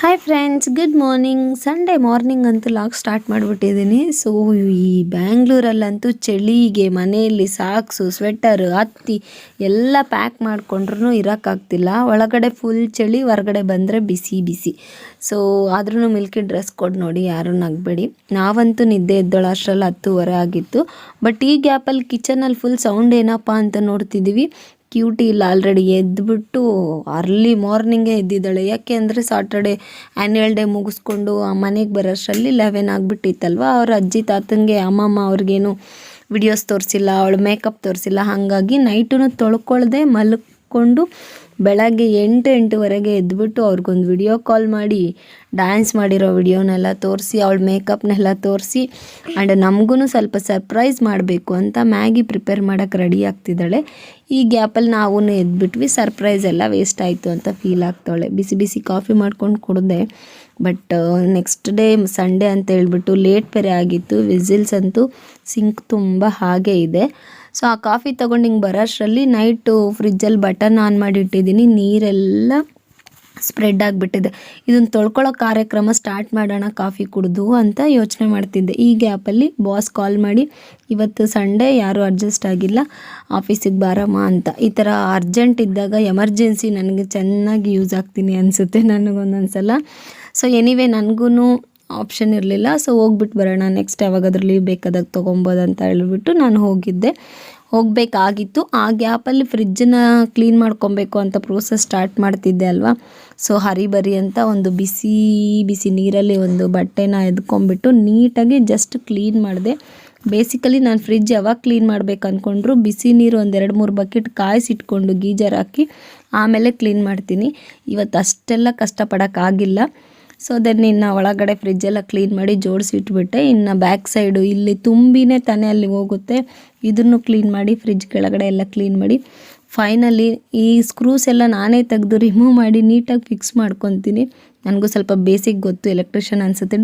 Hi friends, good morning. Sunday morning ಅಂತೂ log start ಮಾಡಿಬಿಟ್ಟಿದ್ದೀನಿ. So ಈ ಬ್ಯಾಂಗ್ಳೂರಲ್ಲಂತೂ ಚಳಿಗೆ ಮನೆಯಲ್ಲಿ ಸಾಕ್ಸು, ಸ್ವೆಟರು, ಹತ್ತಿ ಎಲ್ಲ ಪ್ಯಾಕ್ ಮಾಡಿಕೊಂಡ್ರೂ ಇರೋಕ್ಕಾಗ್ತಿಲ್ಲ. ಒಳಗಡೆ ಫುಲ್ ಚಳಿ, ಹೊರಗಡೆ ಬಂದರೆ ಬಿಸಿ ಬಿಸಿ. ಸೊ ಆದ್ರೂ ಮಿಲ್ಕಿ ಡ್ರೆಸ್ ಕೊಡು ನೋಡಿ, ಯಾರೂ ನಗಬೇಡಿ. ನಾವಂತೂ ನಿದ್ದೆ ಎದ್ದೋಳು ಅಷ್ಟರಲ್ಲಿ 10:30 ಆಗಿತ್ತು. ಬಟ್ ಈ ಗ್ಯಾಪಲ್ಲಿ ಕಿಚನಲ್ಲಿ ಫುಲ್ ಸೌಂಡ್ ಏನಪ್ಪ ಅಂತ ನೋಡ್ತಿದ್ದೀವಿ. ಕ್ಯೂಟಿ ಇಲ್ಲ, ಆಲ್ರೆಡಿ ಎದ್ದುಬಿಟ್ಟು ಅರ್ಲಿ ಮಾರ್ನಿಂಗೇ ಎದ್ದಿದ್ದಾಳೆ. ಯಾಕೆ ಅಂದರೆ ಸಾಟರ್ಡೆ ಆ್ಯನ್ಯಲ್ ಡೇ ಮುಗಿಸ್ಕೊಂಡು ಮನೆಗೆ ಬರೋಷ್ಟರಲ್ಲಿ 11 ಆಗಿಬಿಟ್ಟಿತ್ತಲ್ವ. ಅವ್ರ ಅಜ್ಜಿ ತಾತಂಗೆ ಅಮ್ಮಮ್ಮ ಅವ್ರಿಗೇನು ವಿಡಿಯೋಸ್ ತೋರಿಸಿಲ್ಲ, ಅವಳು ಮೇಕಪ್ ತೋರಿಸಿಲ್ಲ. ಹಾಗಾಗಿ ನೈಟೂ ತೊಳ್ಕೊಳ್ದೆ ಮಲ್ಕೊಂಡು ಬೆಳಗ್ಗೆ 8-8:30 ಎದ್ದುಬಿಟ್ಟು ಅವ್ರಿಗೊಂದು ವಿಡಿಯೋ ಕಾಲ್ ಮಾಡಿ ಡ್ಯಾನ್ಸ್ ಮಾಡಿರೋ ವಿಡಿಯೋನೆಲ್ಲ ತೋರಿಸಿ, ಅವಳ ಮೇಕಪ್ನೆಲ್ಲ ತೋರಿಸಿ, ಆ್ಯಂಡ್ ನಮಗೂ ಸ್ವಲ್ಪ ಸರ್ಪ್ರೈಸ್ ಮಾಡಬೇಕು ಅಂತ ಮ್ಯಾಗಿ ಪ್ರಿಪೇರ್ ಮಾಡೋಕ್ಕೆ ರೆಡಿ ಆಗ್ತಿದ್ದಾಳೆ. ಈ ಗ್ಯಾಪಲ್ಲಿ ನಾವು ಎದ್ಬಿಟ್ವಿ. ಸರ್ಪ್ರೈಸ್ ಎಲ್ಲ ವೇಸ್ಟ್ ಆಯಿತು ಅಂತ ಫೀಲ್ ಆಗ್ತಾಳೆ. ಬಿಸಿ ಬಿಸಿ ಕಾಫಿ ಮಾಡ್ಕೊಂಡು ಕುಡಿದೆ. ಬಟ್ ನೆಕ್ಸ್ಟ್ ಡೇ ಸಂಡೇ ಅಂತ ಹೇಳ್ಬಿಟ್ಟು ಲೇಟ್ ಬೇರೆ ಆಗಿತ್ತು. ವಿಸಿಲ್ಸ್ ಅಂತೂ ಸಿಂಕ್ ತುಂಬ ಹಾಗೆ ಇದೆ. ಸೊ ಆ ಕಾಫಿ ತೊಗೊಂಡು ಹಿಂಗೆ ಬರೋಷ್ಟರಲ್ಲಿ ನೈಟು ಫ್ರಿಜ್ಜಲ್ಲಿ ಬಟನ್ ಆನ್ ಮಾಡಿ ಇಟ್ಟಿದ್ದೀನಿ. ನೀರೆಲ್ಲ ಸ್ಪ್ರೆಡ್ ಆಗಿಬಿಟ್ಟಿದೆ. ಇದನ್ನು ತೊಳ್ಕೊಳ್ಳೋ ಕಾರ್ಯಕ್ರಮ ಸ್ಟಾರ್ಟ್ ಮಾಡೋಣ ಕಾಫಿ ಕುಡಿದು ಅಂತ ಯೋಚನೆ ಮಾಡ್ತಿದ್ದೆ. ಈ ಗ್ಯಾಪಲ್ಲಿ ಬಾಸ್ ಕಾಲ್ ಮಾಡಿ, ಇವತ್ತು ಸಂಡೇ ಯಾರೂ ಅಡ್ಜಸ್ಟ್ ಆಗಿಲ್ಲ, ಆಫೀಸಿಗೆ ಬಾರಮ್ಮ ಅಂತ. ಈ ಥರ ಅರ್ಜೆಂಟ್ ಇದ್ದಾಗ ಎಮರ್ಜೆನ್ಸಿ ನನಗೆ ಚೆನ್ನಾಗಿ ಯೂಸ್ ಆಗ್ತೀನಿ ಅನಿಸುತ್ತೆ ನನಗೊಂದೊಂದು ಸಲ. ಸೊ ಎನಿವೇ ನನಗೂ ಆಪ್ಷನ್ ಇರಲಿಲ್ಲ. ಸೊ ಹೋಗ್ಬಿಟ್ಟು ಬರೋಣ, ನೆಕ್ಸ್ಟ್ ಯಾವಾಗಾದ್ರೂ ಲೀವ್ ಬೇಕಾದಾಗ ತೊಗೊಬೋದು ಅಂತ ಹೇಳ್ಬಿಟ್ಟು ನಾನು ಹೋಗಬೇಕಾಗಿತ್ತು. ಆ ಗ್ಯಾಪಲ್ಲಿ ಫ್ರಿಜ್ಜನ್ನ ಕ್ಲೀನ್ ಮಾಡ್ಕೊಬೇಕು ಅಂತ ಪ್ರೋಸೆಸ್ ಸ್ಟಾರ್ಟ್ ಮಾಡ್ತಿದ್ದೆ ಅಲ್ವಾ. ಸೊ ಹರಿಬರಿ ಅಂತ ಒಂದು ಬಿಸಿ ಬಿಸಿ ನೀರಲ್ಲಿ ಒಂದು ಬಟ್ಟೆನ ಎದ್ಕೊಂಬಿಟ್ಟು ನೀಟಾಗಿ ಜಸ್ಟ್ ಕ್ಲೀನ್ ಮಾಡಿದೆ. ಬೇಸಿಕಲಿ ನಾನು ಫ್ರಿಜ್ ಯಾವಾಗ ಕ್ಲೀನ್ ಮಾಡಬೇಕು ಅಂದ್ಕೊಂಡ್ರು ಬಿಸಿ ನೀರು 1-2-3 ಬಕೆಟ್ ಕಾಯಿಸಿಟ್ಕೊಂಡು ಗೀಜರ್ ಹಾಕಿ ಆಮೇಲೆ ಕ್ಲೀನ್ ಮಾಡ್ತೀನಿ. ಇವತ್ತು ಅಷ್ಟೆಲ್ಲ ಕಷ್ಟಪಡೋಕ್ಕಾಗಿಲ್ಲ. ಸೊ ದೆನ್ ಇನ್ನು ಒಳಗಡೆ ಫ್ರಿಜ್ಜೆಲ್ಲ ಕ್ಲೀನ್ ಮಾಡಿ ಜೋಡಿಸಿಟ್ಬಿಟ್ಟೆ. ಇನ್ನು ಬ್ಯಾಕ್ ಸೈಡು ಇಲ್ಲಿ ತುಂಬಿನೇ ತಾನೇ ಅಲ್ಲಿ ಹೋಗುತ್ತೆ, ಇದನ್ನು ಕ್ಲೀನ್ ಮಾಡಿ ಫ್ರಿಜ್ ಕೆಳಗಡೆ ಎಲ್ಲ ಕ್ಲೀನ್ ಮಾಡಿ ಫೈನಲಿ ಈ ಸ್ಕ್ರೂಸ್ ಎಲ್ಲ ನಾನೇ ತೆಗೆದು ರಿಮೂವ್ ಮಾಡಿ ನೀಟಾಗಿ ಫಿಕ್ಸ್ ಮಾಡ್ಕೊತೀನಿ. ನನಗೂ ಸ್ವಲ್ಪ ಬೇಸಿಕ್ ಗೊತ್ತು, ಎಲೆಕ್ಟ್ರಿಷಿಯನ್ ಅನಿಸುತ್ತೆ.